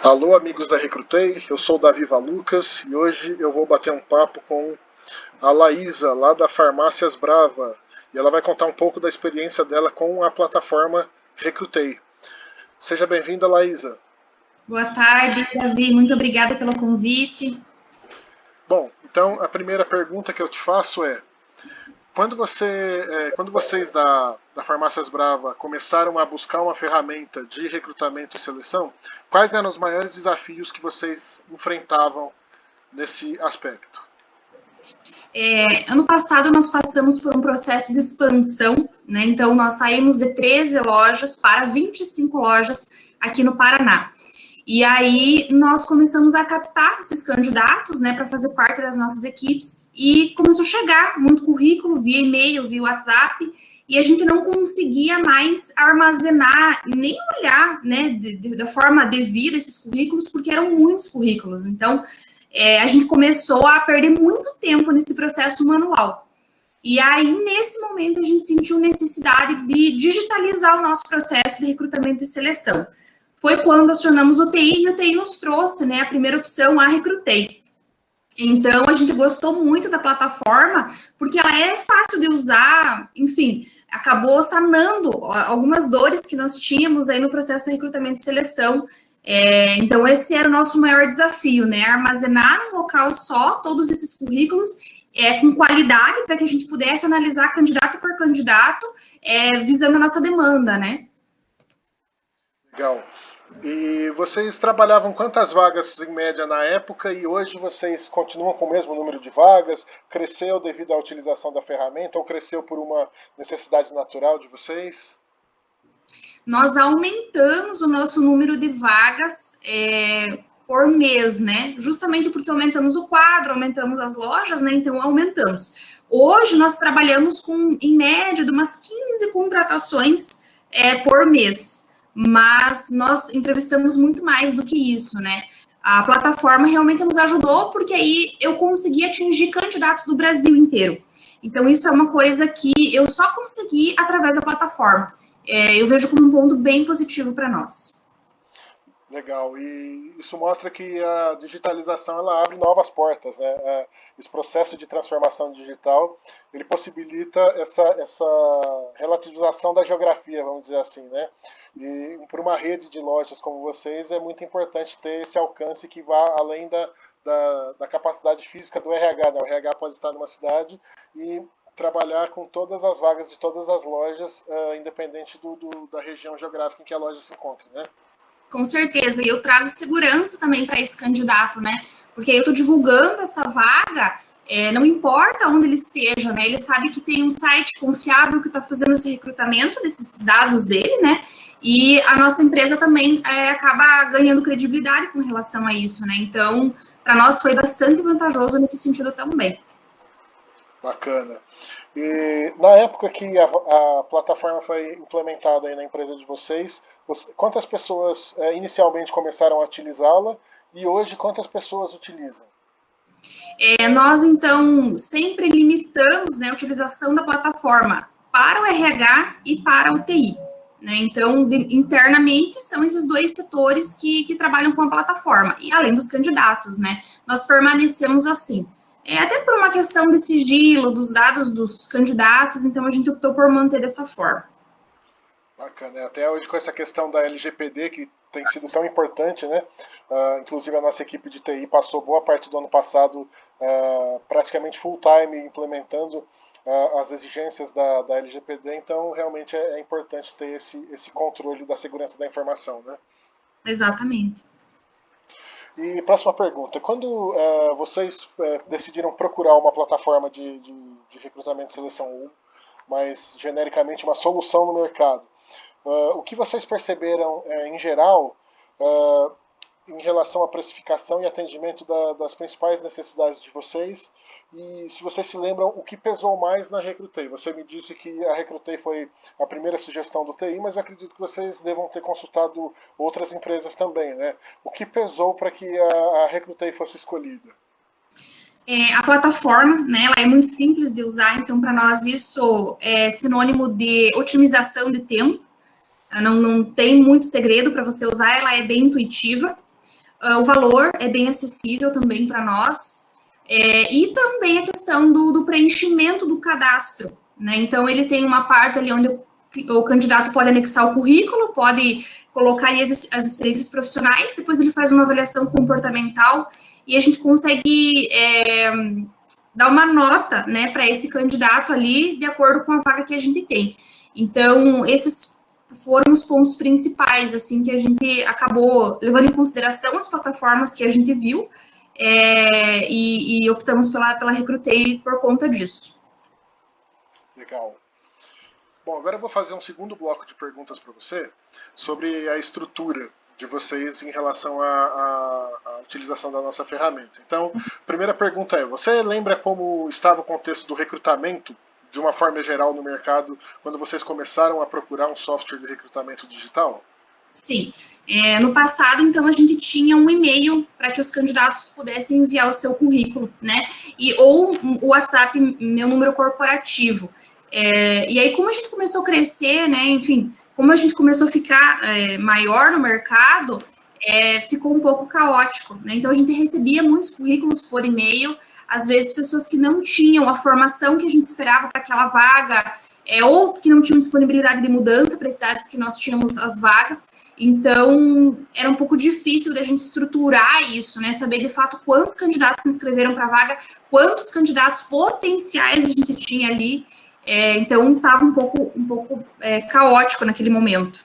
Alô, amigos da Recrutei, eu sou o Davi Valucas e hoje eu vou bater um papo com a Laísa, lá da Farmácias Brava, e ela vai contar um pouco da experiência dela com a plataforma Recrutei. Seja bem-vinda, Laísa. Boa tarde, Davi. Muito obrigada pelo convite. Bom, então a primeira pergunta que eu te faço é: quando vocês da Farmácias Brava começaram a buscar uma ferramenta de recrutamento e seleção, quais eram os maiores desafios que vocês enfrentavam nesse aspecto? Ano passado, nós passamos por um processo de expansão, né? Então, nós saímos de 13 lojas para 25 lojas aqui no Paraná. E aí, nós começamos a captar esses candidatos, né, para fazer parte das nossas equipes, e começou a chegar muito currículo via e-mail, via WhatsApp, e a gente não conseguia mais armazenar, nem olhar, né, da forma devida esses currículos, porque eram muitos currículos. Então, a gente começou a perder muito tempo nesse processo manual. E aí, nesse momento, a gente sentiu necessidade de digitalizar o nosso processo de recrutamento e seleção. Foi quando acionamos o TI e o TI nos trouxe, né, a primeira opção, a Recrutei. Então, a gente gostou muito da plataforma, porque ela é fácil de usar, enfim, acabou sanando algumas dores que nós tínhamos aí no processo de recrutamento e seleção. Então, esse era o nosso maior desafio, né? Armazenar num local só todos esses currículos com qualidade para que a gente pudesse analisar candidato por candidato, visando a nossa demanda, né? Legal. E vocês trabalhavam quantas vagas em média na época e hoje vocês continuam com o mesmo número de vagas? Cresceu devido à utilização da ferramenta ou cresceu por uma necessidade natural de vocês? Nós aumentamos o nosso número de vagas por mês, né? Justamente porque aumentamos o quadro, aumentamos as lojas, né? Então, aumentamos. Hoje, nós trabalhamos com, em média, de umas 15 contratações por mês. Mas nós entrevistamos muito mais do que isso, né? A plataforma realmente nos ajudou, porque aí eu consegui atingir candidatos do Brasil inteiro. Então, isso é uma coisa que eu só consegui através da plataforma. Eu vejo como um ponto bem positivo para nós. Legal, e isso mostra que a digitalização ela abre novas portas, né? Esse processo de transformação digital ele possibilita essa relativização da geografia, vamos dizer assim, né? E para uma rede de lojas como vocês é muito importante ter esse alcance que vá além da capacidade física do RH, né? O RH pode estar numa cidade e trabalhar com todas as vagas de todas as lojas, independente da região geográfica em que a loja se encontra, né? Com certeza, e eu trago segurança também para esse candidato, né? Porque eu estou divulgando essa vaga, não importa onde ele esteja, né? Ele sabe que tem um site confiável que está fazendo esse recrutamento desses dados dele, né? E a nossa empresa também acaba ganhando credibilidade com relação a isso, né? Então, para nós foi bastante vantajoso nesse sentido também. Bacana. E na época que a plataforma foi implementada aí na empresa de vocês, quantas pessoas inicialmente começaram a utilizá-la e hoje quantas pessoas utilizam? Nós, então, sempre limitamos, né, a utilização da plataforma para o RH e para o TI. Né? Então, internamente, são esses dois setores que trabalham com a plataforma, e além dos candidatos, né? Nós permanecemos assim. Até por uma questão de sigilo, dos dados dos candidatos, então a gente optou por manter dessa forma. Bacana. Até hoje com essa questão da LGPD, que tem sido tão importante, né? Inclusive a nossa equipe de TI passou boa parte do ano passado praticamente full time implementando as exigências da LGPD, então realmente é importante ter esse controle da segurança da informação, né? Exatamente. E próxima pergunta. Quando vocês decidiram procurar uma plataforma de recrutamento e seleção, mas genericamente uma solução no mercado, o que vocês perceberam em geral em relação à precificação e atendimento das principais necessidades de vocês? E se vocês se lembram, o que pesou mais na Recrutei? Você me disse que a Recrutei foi a primeira sugestão do TI, mas acredito que vocês devam ter consultado outras empresas também, né? O que pesou para que a Recrutei fosse escolhida? A plataforma, né, ela é muito simples de usar, então para nós isso é sinônimo de otimização de tempo. Não tem muito segredo para você usar, ela é bem intuitiva. o valor é bem acessível também para nós, e também a questão do preenchimento do cadastro, né? Então, ele tem uma parte ali onde o candidato pode anexar o currículo, pode colocar ali as experiências profissionais, depois ele faz uma avaliação comportamental e a gente consegue dar uma nota, né, para esse candidato ali, de acordo com a vaga que a gente tem. Então, esses foram os pontos principais, assim, que a gente acabou levando em consideração as plataformas que a gente viu, e optamos pela Recrutei por conta disso. Legal. Bom, agora eu vou fazer um segundo bloco de perguntas para você sobre a estrutura de vocês em relação à utilização da nossa ferramenta. Então, primeira pergunta é, você lembra como estava o contexto do recrutamento, de uma forma geral, no mercado, quando vocês começaram a procurar um software de recrutamento digital? Sim. No passado, então, a gente tinha um e-mail para que os candidatos pudessem enviar o seu currículo, né? Ou o WhatsApp, meu número corporativo. E aí, como a gente começou a crescer, né? Enfim, como a gente começou a ficar maior no mercado, ficou um pouco caótico, né? Então, a gente recebia muitos currículos por e-mail, às vezes pessoas que não tinham a formação que a gente esperava para aquela vaga, ou que não tinham disponibilidade de mudança para as cidades que nós tínhamos as vagas. Então, era um pouco difícil da gente estruturar isso, né? Saber de fato quantos candidatos se inscreveram para a vaga, quantos candidatos potenciais a gente tinha ali. Então, estava um pouco caótico naquele momento.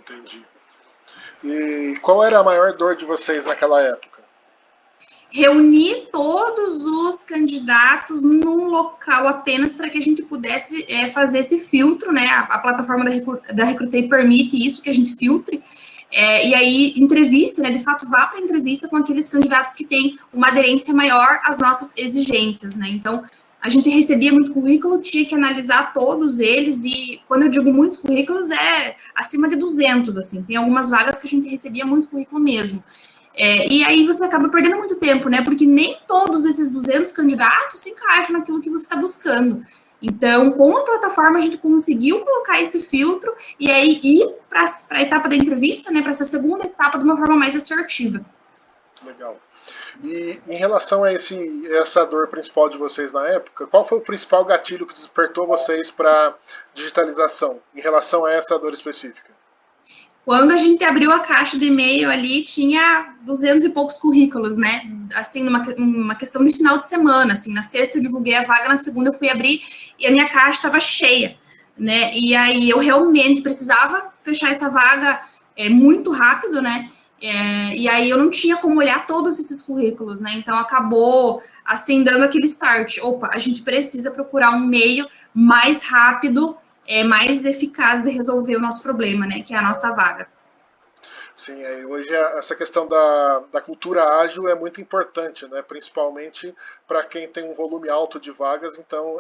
Entendi. E qual era a maior dor de vocês naquela época? Reunir todos os candidatos num local apenas para que a gente pudesse fazer esse filtro, né? A plataforma da Recrutei permite isso, que a gente filtre. E aí, entrevista, né? De fato, vá para a entrevista com aqueles candidatos que têm uma aderência maior às nossas exigências, né? Então, a gente recebia muito currículo, tinha que analisar todos eles, e quando eu digo muitos currículos, acima de 200, assim. Tem algumas vagas que a gente recebia muito currículo mesmo. E aí você acaba perdendo muito tempo, né? Porque nem todos esses 200 candidatos se encaixam naquilo que você está buscando. Então, com a plataforma, a gente conseguiu colocar esse filtro e aí ir para a etapa da entrevista, né? Para essa segunda etapa de uma forma mais assertiva. Legal. E em relação a essa dor principal de vocês na época, qual foi o principal gatilho que despertou vocês para digitalização em relação a essa dor específica? Quando a gente abriu a caixa de e-mail ali, tinha 200 e poucos currículos, né? Assim, numa questão de final de semana, assim, na sexta eu divulguei a vaga, na segunda eu fui abrir e a minha caixa estava cheia, né? E aí eu realmente precisava fechar essa vaga muito rápido, né? E aí eu não tinha como olhar todos esses currículos, né? Então acabou, assim, dando aquele start. Opa, a gente precisa procurar um meio mais rápido, mais eficaz de resolver o nosso problema, né, que é a nossa vaga. Sim, hoje essa questão da cultura ágil é muito importante, né, principalmente para quem tem um volume alto de vagas, então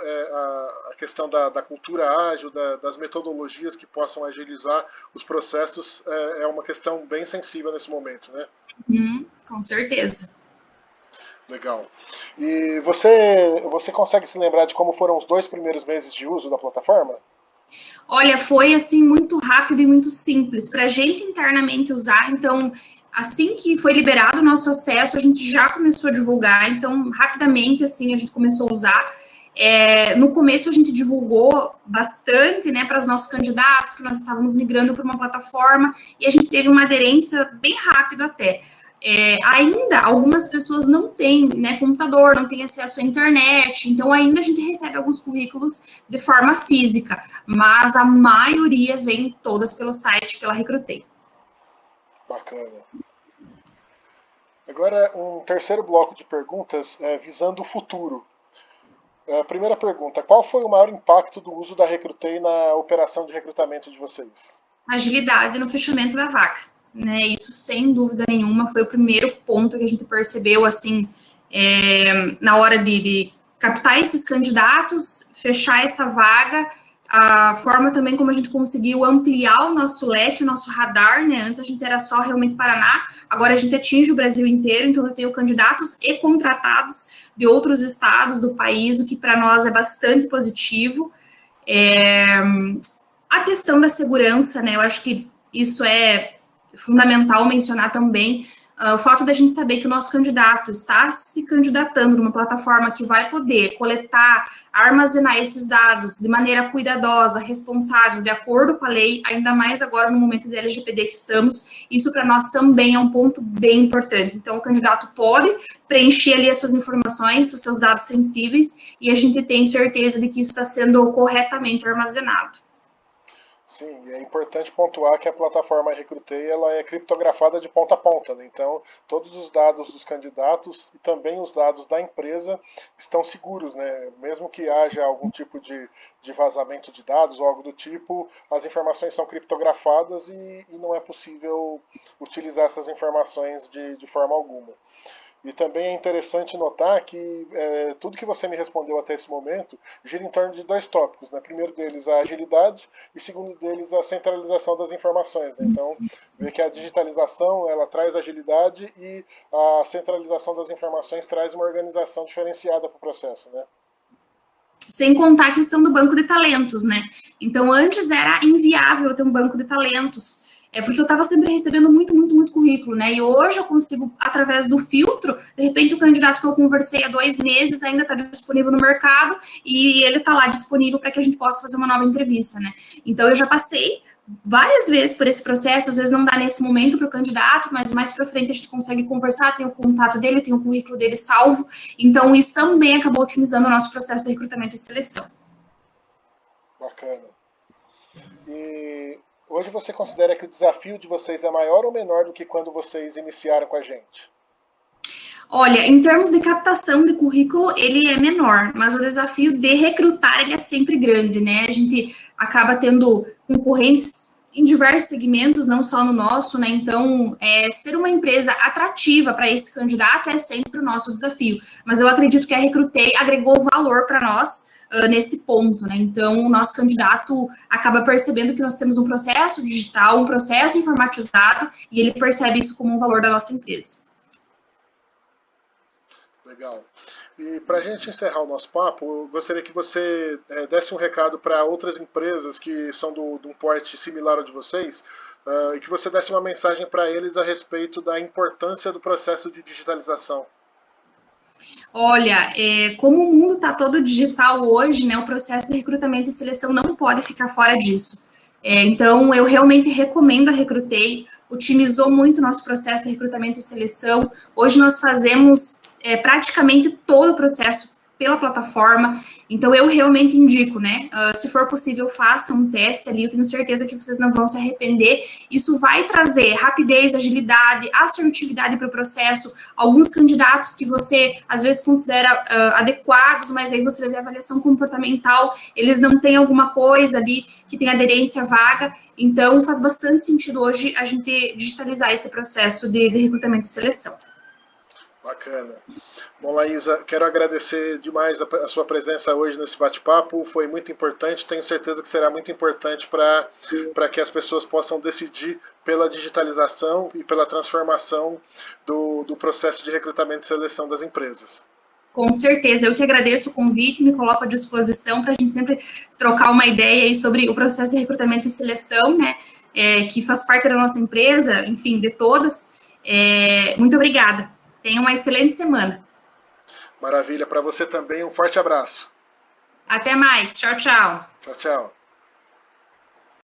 a questão da cultura ágil, das metodologias que possam agilizar os processos é uma questão bem sensível nesse momento, né? Com certeza. Legal. E você consegue se lembrar de como foram os 2 primeiros meses de uso da plataforma? Olha, foi assim muito rápido e muito simples para a gente internamente usar. Então, assim que foi liberado o nosso acesso, a gente já começou a divulgar. Então, rapidamente assim a gente começou a usar. No começo a gente divulgou bastante, né, para os nossos candidatos que nós estávamos migrando para uma plataforma e a gente teve uma aderência bem rápida até. Ainda algumas pessoas não têm, né, computador, não têm acesso à internet, então ainda a gente recebe alguns currículos de forma física, mas a maioria vem todas pelo site, pela Recrutei. Bacana. Agora, um terceiro bloco de perguntas visando o futuro. Primeira pergunta, qual foi o maior impacto do uso da Recrutei na operação de recrutamento de vocês? Agilidade no fechamento da vaga. Né, isso sem dúvida nenhuma foi o primeiro ponto que a gente percebeu assim na hora de captar esses candidatos, fechar essa vaga, a forma também como a gente conseguiu ampliar o nosso leque, o nosso radar, né? Antes a gente era só realmente Paraná, agora a gente atinge o Brasil inteiro, então eu tenho candidatos e contratados de outros estados do país, o que para nós é bastante positivo. A questão da segurança, né? Eu acho que isso é fundamental mencionar também. o fato da gente saber que o nosso candidato está se candidatando numa plataforma que vai poder coletar, armazenar esses dados de maneira cuidadosa, responsável, de acordo com a lei, ainda mais agora no momento da LGPD que estamos, isso para nós também é um ponto bem importante. Então, o candidato pode preencher ali as suas informações, os seus dados sensíveis, e a gente tem certeza de que isso está sendo corretamente armazenado. Sim, e é importante pontuar que a plataforma Recrutei ela é criptografada de ponta a ponta, né? Então todos os dados dos candidatos e também os dados da empresa estão seguros, né? Mesmo que haja algum tipo de vazamento de dados ou algo do tipo, as informações são criptografadas e não é possível utilizar essas informações de forma alguma. E também é interessante notar que tudo que você me respondeu até esse momento gira em torno de dois tópicos. Né? Primeiro deles, a agilidade, e segundo deles, a centralização das informações. Né? Então, vê que a digitalização ela traz agilidade e a centralização das informações traz uma organização diferenciada para o processo. Né? Sem contar a questão do banco de talentos, né? Então, antes era inviável ter um banco de talentos, porque eu estava sempre recebendo muito currículo, né? E hoje eu consigo, através do filtro, de repente o candidato que eu conversei há 2 meses ainda está disponível no mercado e ele está lá disponível para que a gente possa fazer uma nova entrevista, né? Então, eu já passei várias vezes por esse processo, às vezes não dá nesse momento para o candidato, mas mais para frente a gente consegue conversar, tem o contato dele, tem o currículo dele salvo, então isso também acabou otimizando o nosso processo de recrutamento e seleção. Bacana. E hoje você considera que o desafio de vocês é maior ou menor do que quando vocês iniciaram com a gente? Olha, em termos de captação de currículo, ele é menor, mas o desafio de recrutar, ele é sempre grande, né? A gente acaba tendo concorrentes em diversos segmentos, não só no nosso, né? Então, ser uma empresa atrativa para esse candidato é sempre o nosso desafio. Mas eu acredito que a Recrutei agregou valor para nós nesse ponto, né? Então, o nosso candidato acaba percebendo que nós temos um processo digital, um processo informatizado, e ele percebe isso como um valor da nossa empresa. Legal. E para a gente encerrar o nosso papo, eu gostaria que você desse um recado para outras empresas que são de um porte similar ao de vocês, e que você desse uma mensagem para eles a respeito da importância do processo de digitalização. Olha, como o mundo está todo digital hoje, né, o processo de recrutamento e seleção não pode ficar fora disso. Então, eu realmente recomendo a Recrutei, otimizou muito o nosso processo de recrutamento e seleção. Hoje nós fazemos praticamente todo o processo pela plataforma, então eu realmente indico, né? Se for possível, façam um teste ali, eu tenho certeza que vocês não vão se arrepender. Isso vai trazer rapidez, agilidade, assertividade para o processo. Alguns candidatos que você às vezes considera adequados, mas aí você vai ver a avaliação comportamental, eles não têm alguma coisa ali que tem aderência vaga. Então faz bastante sentido hoje a gente digitalizar esse processo de recrutamento e seleção. Bacana. Bom, Laísa, quero agradecer demais a sua presença hoje nesse bate-papo. Foi muito importante. Tenho certeza que será muito importante para que as pessoas possam decidir pela digitalização e pela transformação do processo de recrutamento e seleção das empresas. Com certeza, eu que agradeço o convite, me coloco à disposição para a gente sempre trocar uma ideia aí sobre o processo de recrutamento e seleção, né, que faz parte da nossa empresa, enfim, de todas. Muito obrigada. Tenha uma excelente semana. Maravilha, para você também um forte abraço. Até mais. Tchau, tchau. Tchau, tchau.